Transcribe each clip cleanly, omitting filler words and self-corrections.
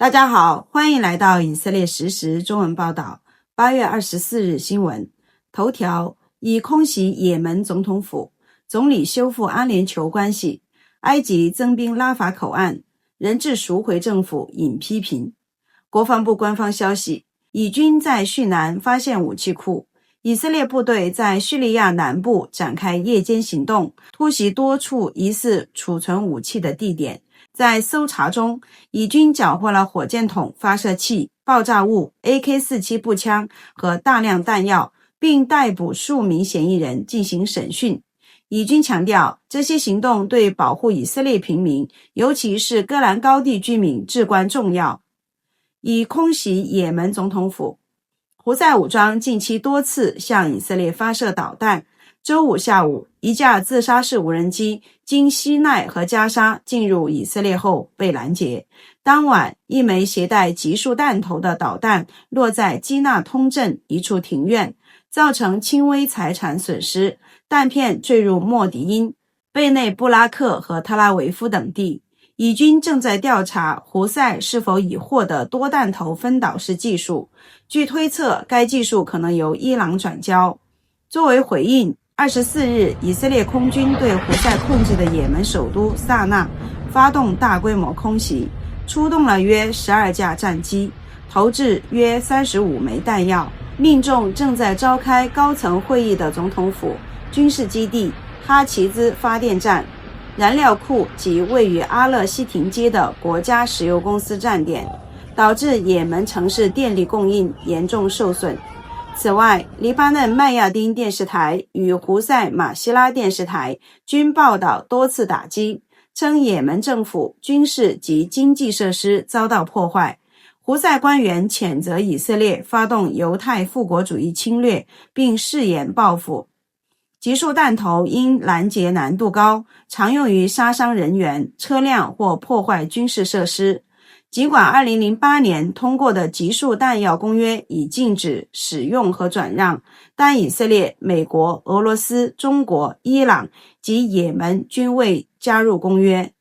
大家好，欢迎来到以色列实时中文报道。8月24日新闻头条：以空袭也门总统府，总理修复阿联酋关系；埃及增兵拉法口岸，人质赎回政府引批评。国防部官方消息，以军在叙南发现武器库，以色列部队在叙利亚南部展开夜间行动，突袭多处疑似储存武器的地点。在搜查中，以军缴获了火箭筒、发射器、爆炸物、AK-47 步枪和大量弹药，并逮捕数名嫌疑人进行审讯。以军强调，这些行动对保护以色列平民，尤其是戈兰高地居民至关重要。以空袭也门总统府，胡塞武装近期多次向以色列发射导弹。周五下午，一架自杀式无人机经西奈和加沙进入以色列后被拦截。当晚，一枚携带集束弹头的导弹落在基纳通镇一处庭院，造成轻微财产损失。弹片坠入莫迪因、贝内布拉克和特拉维夫等地。以军正在调查胡塞是否已获得多弹头分导式技术，据推测，该技术可能由伊朗转交。作为回应，24日，以色列空军对胡塞控制的也门首都萨那发动大规模空袭，出动了约12架战机，投掷约35枚弹药，命中正在召开高层会议的总统府、军事基地、哈奇兹发电站、燃料库及位于阿勒西廷街的国家石油公司站点，导致也门城市电力供应严重受损。此外，黎巴嫩麦亚丁电视台与胡塞马希拉电视台均报道多次打击，称也门政府、军事及经济设施遭到破坏。胡塞官员谴责以色列发动犹太复国主义侵略，并誓言报复。集束弹头因拦截难度高，常用于杀伤人员、车辆或破坏军事设施。尽管2008年通过的集束弹药公约已禁止使用和转让，但以色列、美国、俄罗斯、中国、伊朗及也门均未加入公约。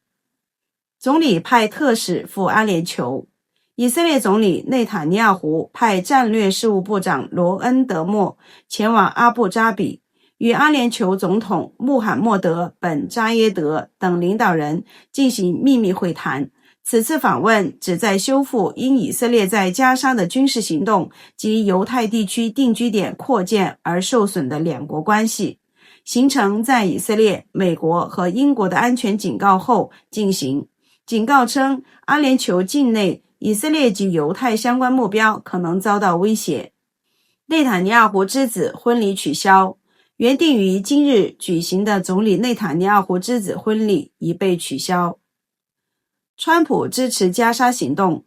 总理派特使赴阿联酋。以色列总理内塔尼亚胡派战略事务部长罗恩德莫前往阿布扎比，与阿联酋总统穆罕默德本扎耶德等领导人进行秘密会谈。此次访问旨在修复因以色列在加沙的军事行动及犹太地区定居点扩建而受损的两国关系。行程在以色列、美国和英国的安全警告后进行。警告称，阿联酋境内以色列及犹太相关目标可能遭到威胁。内塔尼亚胡之子婚礼取消，原定于今日举行的总理内塔尼亚胡之子婚礼已被取消。川普支持加沙行动。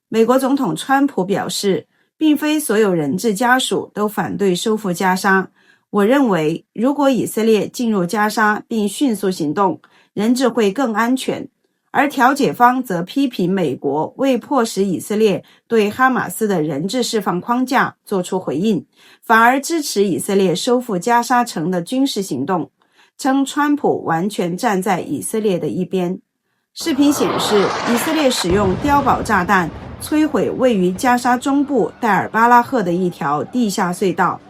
美国总统川普表示，并非所有人质家属都反对收复加沙。我认为，如果以色列进入加沙并迅速行动，人质会更安全。而调解方则批评美国未迫使以色列对哈马斯的人质释放框架做出回应，反而支持以色列收复加沙城的军事行动，称川普完全站在以色列的一边。视频显示，以色列使用碉堡炸弹摧毁位于加沙中部戴尔巴拉赫的一条地下隧道。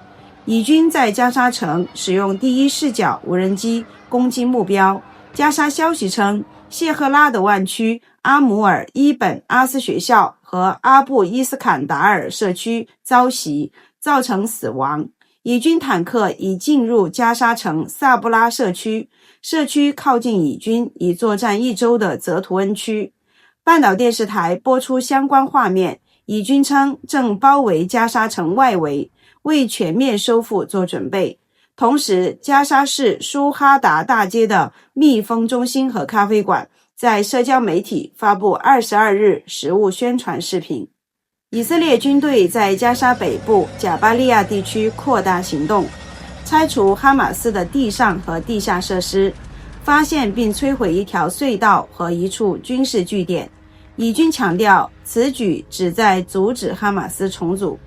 以军在加沙城使用第一视角无人机攻击目标。加沙消息称，谢赫拉德湾区阿姆尔伊本阿斯学校和阿布伊斯坎达尔社区遭袭，造成死亡。以军坦克已进入加沙城萨布拉社区，社区靠近以军已作战1周的泽图恩区。半岛电视台播出相关画面，以军称正包围加沙城外围，为全面收复做准备。同时，加沙市舒哈达大街的密封中心和咖啡馆在社交媒体发布22日实物宣传视频。以色列军队在加沙北部贾巴利亚地区扩大行动，拆除哈马斯的地上和地下设施，发现并摧毁一条隧道和一处军事据点。以军强调，此举旨在阻止哈马斯重组。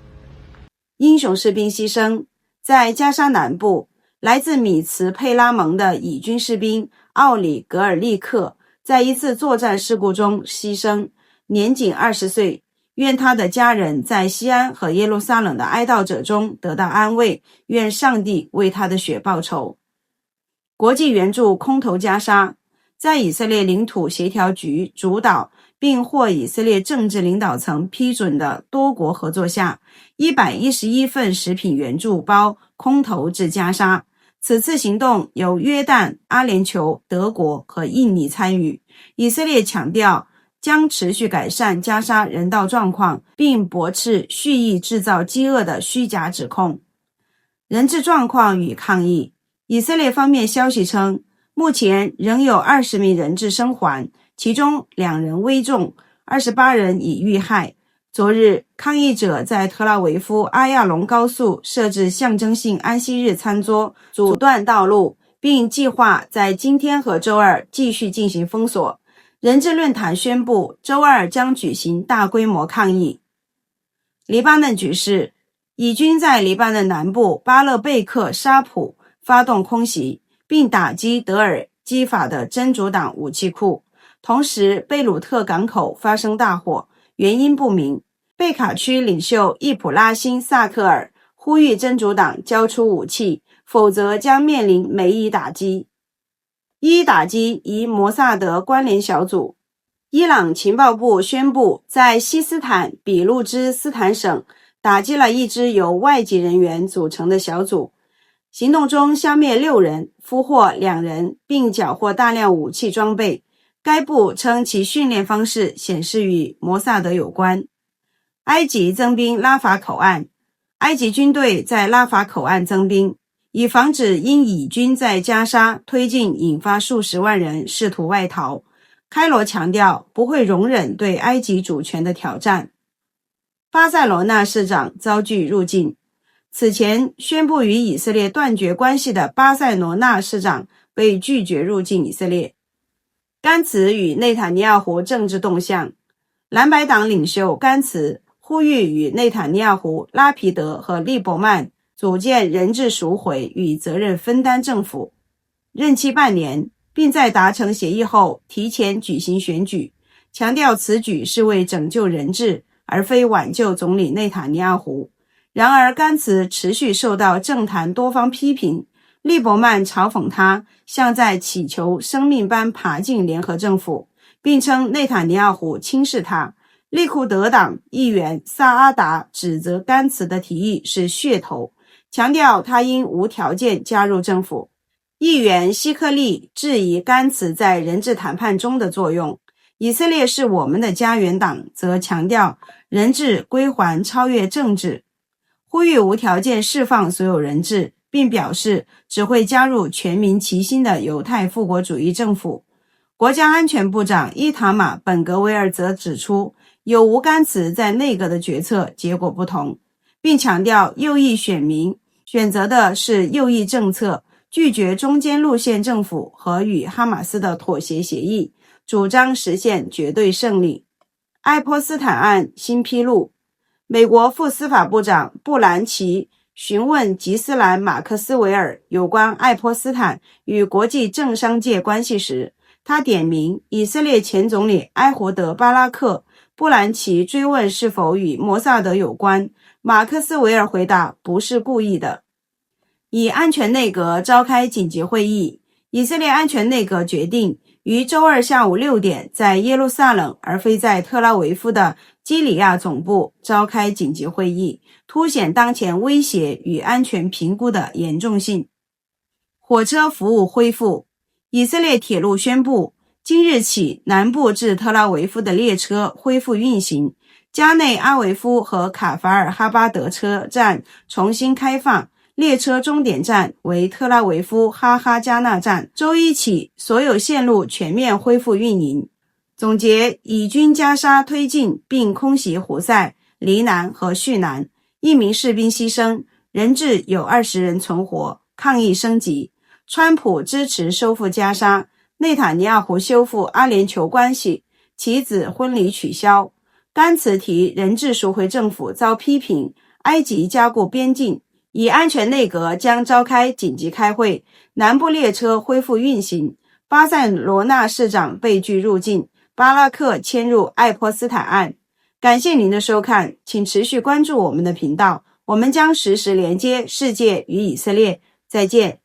英雄士兵牺牲。在加沙南部，来自米茨佩拉盟的以军士兵奥里格尔利克在一次作战事故中牺牲。年仅20岁。愿他的家人在西安和耶路撒冷的哀悼者中得到安慰，愿上帝为他的血报仇。国际援助空投加沙。在以色列领土协调局主导并获以色列政治领导层批准的多国合作下，111份食品援助包空投至加沙。此次行动由约旦、阿联酋、德国和印尼参与。以色列强调将持续改善加沙人道状况，并驳斥蓄意制造饥饿的虚假指控。人质状况与抗议。以色列方面消息称，目前仍有20名人质生还，其中2人危重，28人已遇害。昨日，抗议者在特拉维夫阿亚隆高速设置象征性安息日餐桌，阻断道路，并计划在今天和周二继续进行封锁。人质论坛宣布，周二将举行大规模抗议。黎巴嫩局势。以军在黎巴嫩南部巴勒贝克沙普发动空袭，并打击德尔基法的真主党武器库。同时，贝鲁特港口发生大火，原因不明。贝卡区领袖易普拉辛·萨克尔呼吁真主党交出武器，否则将面临美伊打击。伊打击疑摩萨德关联小组。伊朗情报部宣布，在西斯坦比路支斯坦省打击了一支由外籍人员组成的小组，行动中消灭6人，俘获2人，并缴获大量武器装备。该部称其训练方式显示与摩萨德有关。埃及增兵拉法口岸。埃及军队在拉法口岸增兵，以防止因以军在加沙推进引发数十万人试图外逃。开罗强调不会容忍对埃及主权的挑战。巴塞罗那市长遭拒入境。此前宣布与以色列断绝关系的巴塞罗那市长被拒绝入境以色列。甘茨与内塔尼亚胡政治动向。蓝白党领袖甘茨呼吁与内塔尼亚胡、拉皮德和利伯曼组建人质赎回与责任分担政府，任期半年，并在达成协议后提前举行选举，强调此举是为拯救人质，而非挽救总理内塔尼亚胡。然而，甘茨持续受到政坛多方批评，利伯曼嘲讽他像在祈求生命般爬进联合政府，并称内塔尼亚胡轻视他。利库德党议员萨阿达指责甘茨的提议是噱头，强调他应无条件加入政府。议员希克利质疑甘茨在人质谈判中的作用。以色列是我们的家园党则强调人质归还超越政治，呼吁无条件释放所有人质，并表示只会加入全民齐心的犹太复国主义政府。国家安全部长伊塔马·本格维尔则指出，有无甘茨在内阁的决策结果不同，并强调右翼选民选择的是右翼政策，拒绝中间路线政府和与哈马斯的妥协协议，主张实现绝对胜利。爱泼斯坦案新披露。美国副司法部长布兰奇询问吉斯兰·马克斯韦尔有关爱泼斯坦与国际政商界关系时，他点名以色列前总理埃胡德·巴拉克。布兰奇追问是否与摩萨德有关，马克斯韦尔回答不是故意的。以安全内阁召开紧急会议。以色列安全内阁决定于周二下午6点在耶路撒冷而非在特拉维夫的基里亚总部召开紧急会议，凸显当前威胁与安全评估的严重性。火车服务恢复。以色列铁路宣布，今日起南部至特拉维夫的列车恢复运行，加内阿维夫和卡法尔哈巴德车站重新开放，列车终点站为特拉维夫哈哈加纳站。周一起，所有线路全面恢复运营。总结：以军加沙推进并空袭胡塞、黎南和叙南，1名士兵牺牲，人质有20人存活，抗议升级。川普支持收复加沙，内塔尼亚胡修复阿联酋关系，其子婚礼取消。甘茨提人质赎回政府遭批评，埃及加固边境。以安全内阁将召开紧急开会，南部列车恢复运行。巴塞罗那市长被拒入境，巴拉克迁入爱泼斯坦案。感谢您的收看，请持续关注我们的频道，我们将实时连接世界与以色列。再见。